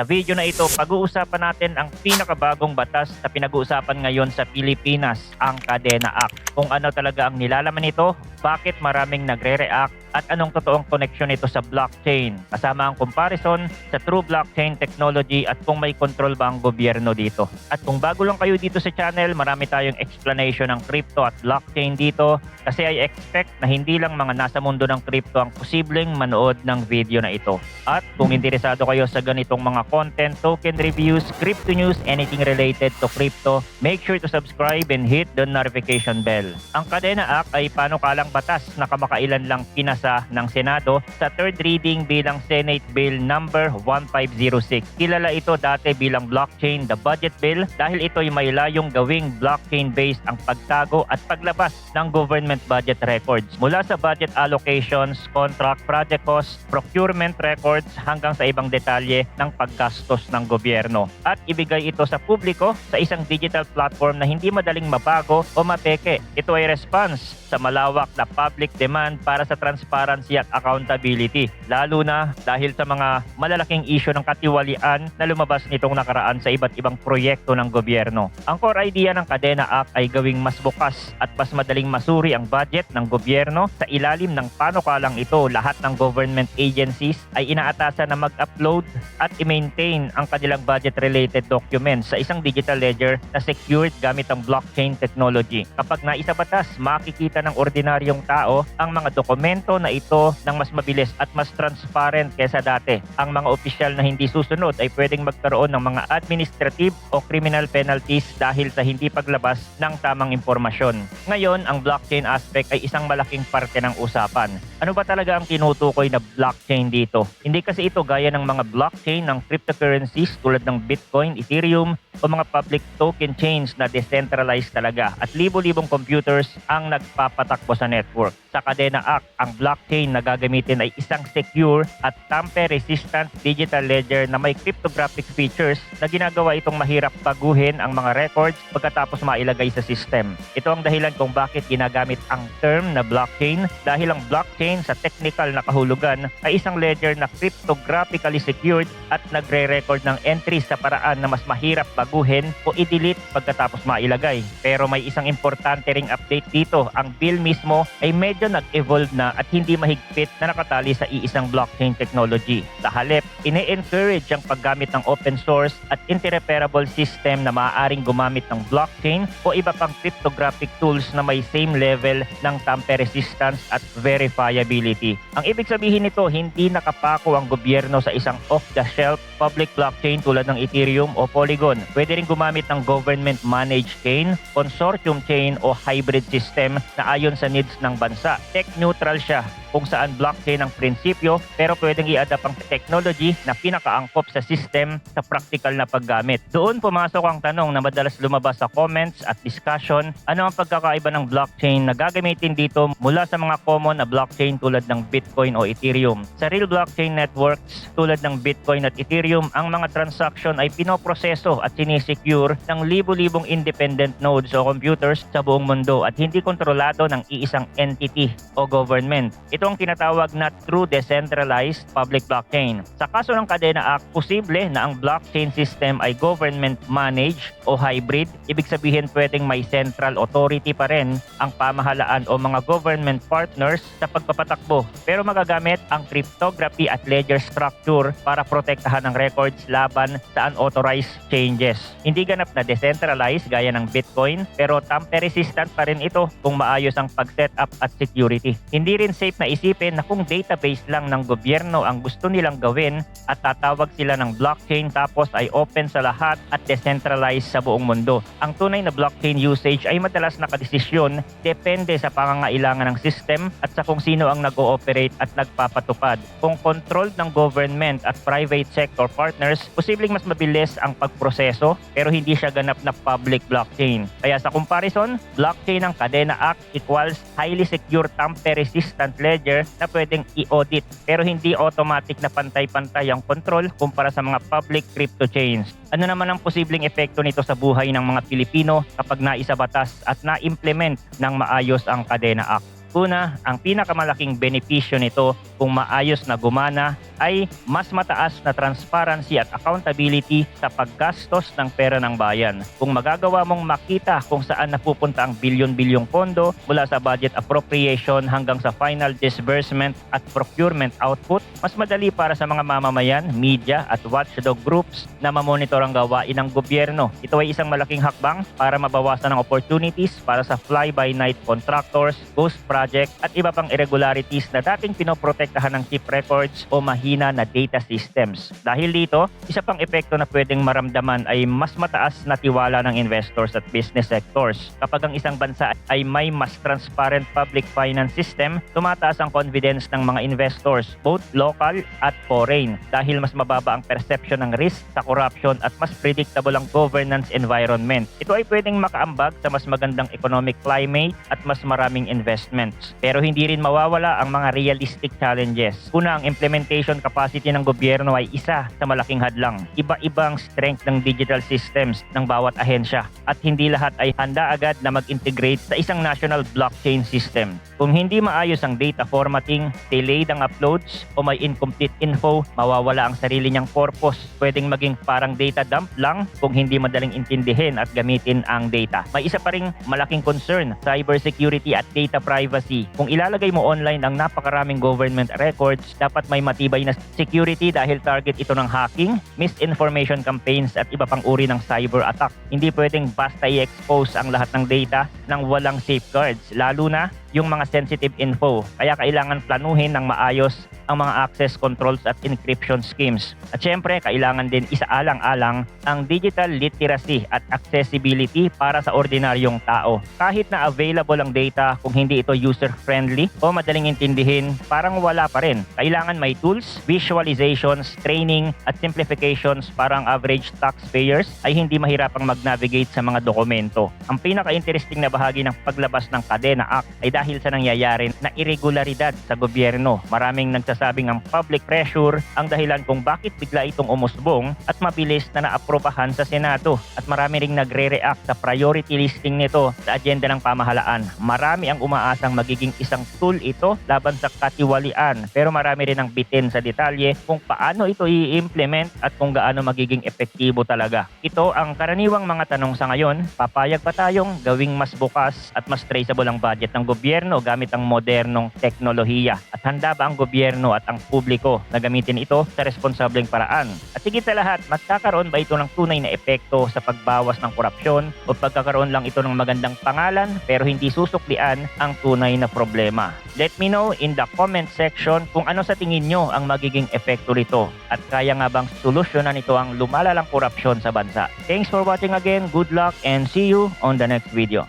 Sa video na ito, pag-uusapan natin ang pinakabagong batas na pinag-uusapan ngayon sa Pilipinas, ang Kadena Act. Kung ano talaga ang nilalaman nito, bakit maraming nagre-react at anong totoong koneksyon nito sa blockchain. Kasama ang comparison sa true blockchain technology at kung may control ba ang gobyerno dito. At kung bago lang kayo dito sa channel, marami tayong explanation ng crypto at blockchain dito kasi I expect na hindi lang mga nasa mundo ng crypto ang posibleng manood ng video na ito. At kung interesado kayo sa ganitong mga content, token reviews, crypto news, anything related to crypto, make sure to subscribe and hit the notification bell. Ang Kadena Act ay panukalang batas na kamakailan lang pinasa ng Senado sa third reading bilang Senate Bill number 1506. Kilala ito dati bilang Blockchain the Budget Bill dahil ito ay may layong gawing blockchain-based ang pagtago at paglabas ng government budget records mula sa budget allocations, contract, project costs, procurement records hanggang sa ibang detalye ng paggastos ng gobyerno. At ibigay ito sa publiko sa isang digital platform na hindi madaling mabago o mapeke. Ito ay response sa malawak na public demand para sa transparency at accountability, lalo na dahil sa mga malalaking issue ng katiwalian na lumabas nitong nakaraan sa iba't ibang proyekto ng gobyerno. Ang core idea ng Kadena Act ay gawing mas bukas at mas madaling masuri ang budget ng gobyerno. Sa ilalim ng panukalang ito, lahat ng government agencies ay inaatasan na mag-upload at i-maintain ang kanilang budget-related documents sa isang digital ledger na secured gamit ang blockchain technology. Kapag naisabatas, makikita ng ordinaryong tao ang mga dokumento na ito ng mas mabilis at mas transparent kaysa dati. Ang mga opisyal na hindi susunod ay pwedeng magkaroon ng mga administrative o criminal penalties dahil sa hindi paglabas ng tamang impormasyon. Ngayon, ang blockchain aspect ay isang malaking parte ng usapan. Ano ba talaga ang tinutukoy na blockchain dito? Hindi kasi ito gaya ng mga blockchain ng cryptocurrencies tulad ng Bitcoin, Ethereum o mga public token chains na decentralized talaga at libo-libong computers ang nagpapatakbo sa network. Sa Kadena Act, ang blockchain na gagamitin ay isang secure at tamper-resistant digital ledger na may cryptographic features na ginagawa itong mahirap baguhin ang mga records pagkatapos mailagay sa system. Ito ang dahilan kung bakit ginagamit ang term na blockchain dahil ang blockchain sa technical na kahulugan ay isang ledger na cryptographically secured at nagre-record ng entries sa paraan na mas mahirap baguhin o i-delete pagkatapos mailagay. Pero may isang importante ring update dito. Ang bill mismo ay medyo nag-evolve na at hindi mahigpit na nakatali sa iisang blockchain technology. Sa halip, ine-encourage ang paggamit ng open source at interoperable system na maaaring gumamit ng blockchain o iba pang cryptographic tools na may same level ng tamper resistance at verifiability. Ang ibig sabihin nito, hindi nakapako ang gobyerno sa isang off-the-shelf public blockchain tulad ng Ethereum o Polygon. Pwede rin gumamit ng government-managed chain, consortium chain o hybrid system na ayon sa needs ng bansa. Tech neutral siya kung saan blockchain ang prinsipyo pero pwedeng i-adapt ang technology na pinakaangkop sa system sa practical na paggamit. Doon pumasok ang tanong na madalas lumabas sa comments at discussion, ano ang pagkakaiba ng blockchain na gagamitin dito mula sa mga common na blockchain tulad ng Bitcoin o Ethereum. Sa real blockchain networks tulad ng Bitcoin at Ethereum, ang mga transaction ay pinoproseso at sinisecure ng libo-libong independent nodes o computers sa buong mundo at hindi kontrolado ng iisang entity o government. Ito ang tinatawag na true decentralized public blockchain. Sa kaso ng Kadena Act, posible na ang blockchain system ay government managed o hybrid. Ibig sabihin pwedeng may central authority pa rin ang pamahalaan o mga government partners sa pagpapatakbo. Pero magagamit ang cryptography at ledger structure para protektahan ang records laban sa unauthorized changes. Hindi ganap na decentralized gaya ng Bitcoin pero tamper resistant pa rin ito kung maayos ang pag-set up at security. Hindi rin safe na isipin na kung database lang ng gobyerno ang gusto nilang gawin at tatawag sila ng blockchain tapos ay open sa lahat at decentralized sa buong mundo. Ang tunay na blockchain usage ay madalas nakadesisyon depende sa pangangailangan ng system at sa kung sino ang nag-ooperate at nagpapatupad. Kung controlled ng government at private sector partners, posibleng mas mabilis ang pagproseso pero hindi siya ganap na public blockchain. Kaya sa comparison, blockchain ng Kadena Act equals highly secure tamper-resistant ledger na pwedeng i-audit pero hindi automatic na pantay-pantay ang control kumpara sa mga public crypto chains. Ano naman ang posibleng epekto nito sa buhay ng mga Pilipino kapag naisabatas at na-implement ng maayos ang Kadena Act? Una, ang pinakamalaking benepisyo nito kung maayos na gumana ay mas mataas na transparency at accountability sa paggastos ng pera ng bayan. Kung magagawa mong makita kung saan napupunta ang bilyon-bilyong pondo mula sa budget appropriation hanggang sa final disbursement at procurement output, mas madali para sa mga mamamayan, media at watchdog groups na mamonitor ang gawain ng gobyerno. Ito ay isang malaking hakbang para mabawasan ang opportunities para sa fly-by-night contractors, ghost project at iba pang irregularities na dating pinoprotektahan ng keep records o mahina na data systems. Dahil dito, isa pang epekto na pwedeng maramdaman ay mas mataas na tiwala ng investors at business sectors. Kapag ang isang bansa ay may mas transparent public finance system, tumataas ang confidence ng mga investors, both local at foreign, dahil mas mababa ang perception ng risk sa corruption at mas predictable ang governance environment. Ito ay pwedeng makaambag sa mas magandang economic climate at mas maraming investments. Pero hindi rin mawawala ang mga realistic challenges. Una, ang implementation capacity ng gobyerno ay isa sa malaking hadlang. Iba-ibang strength ng digital systems ng bawat ahensya at hindi lahat ay handa agad na mag-integrate sa isang national blockchain system. Kung hindi maayos ang data formatting, delayed ang uploads o may incomplete info, mawawala ang sarili niyang purpose. Pwedeng maging parang data dump lang kung hindi madaling intindihin at gamitin ang data. May isa pa ring malaking concern, cybersecurity at data privacy. Kung ilalagay mo online ang napakaraming government records, dapat may matibay na security dahil target ito ng hacking, misinformation campaigns at iba pang uri ng cyber attack. Hindi pwedeng basta i-expose ang lahat ng data nang walang safeguards, lalo na yung mga sensitive info. Kaya kailangan planuhin ng maayos ang mga access controls at encryption schemes. At syempre, kailangan din isaalang-alang ang digital literacy at accessibility para sa ordinaryong tao. Kahit na available ang data, kung hindi ito user-friendly o madaling intindihin, parang wala pa rin. Kailangan may tools, visualizations, training at simplifications para ang average taxpayers ay hindi mahirapang mag-navigate sa mga dokumento. Ang pinaka-interesting na bahagi ng paglabas ng Kadena Act ay dahil sa nangyayari na irregularidad sa gobyerno. Maraming nagsasabing ang public pressure ang dahilan kung bakit bigla itong umusbong at mabilis na naaprobahan sa Senado. At marami ring nagre-react sa priority listing nito sa agenda ng pamahalaan. Marami ang umaasang magiging isang tool ito laban sa katiwalian, pero marami rin ang bitin sa detalye kung paano ito i-implement at kung gaano magiging epektibo talaga. Ito ang karaniwang mga tanong sa ngayon. Papayag pa tayong gawing mas bukas at mas traceable ang budget ng gobyerno gamit ang modernong teknolohiya? At handa ba ang gobyerno at ang publiko na gamitin ito sa responsableng paraan? At higit sa lahat, magkakaroon ba ito ng tunay na epekto sa pagbawas ng korupsyon o pagkakaroon lang ito ng magandang pangalan pero hindi susuklian ang tunay na problema? Let me know in the comment section kung ano sa tingin nyo ang magiging epekto rito at kaya nga bang solusyonan ito ang lumalalang korupsyon sa bansa. Thanks for watching again, good luck and see you on the next video.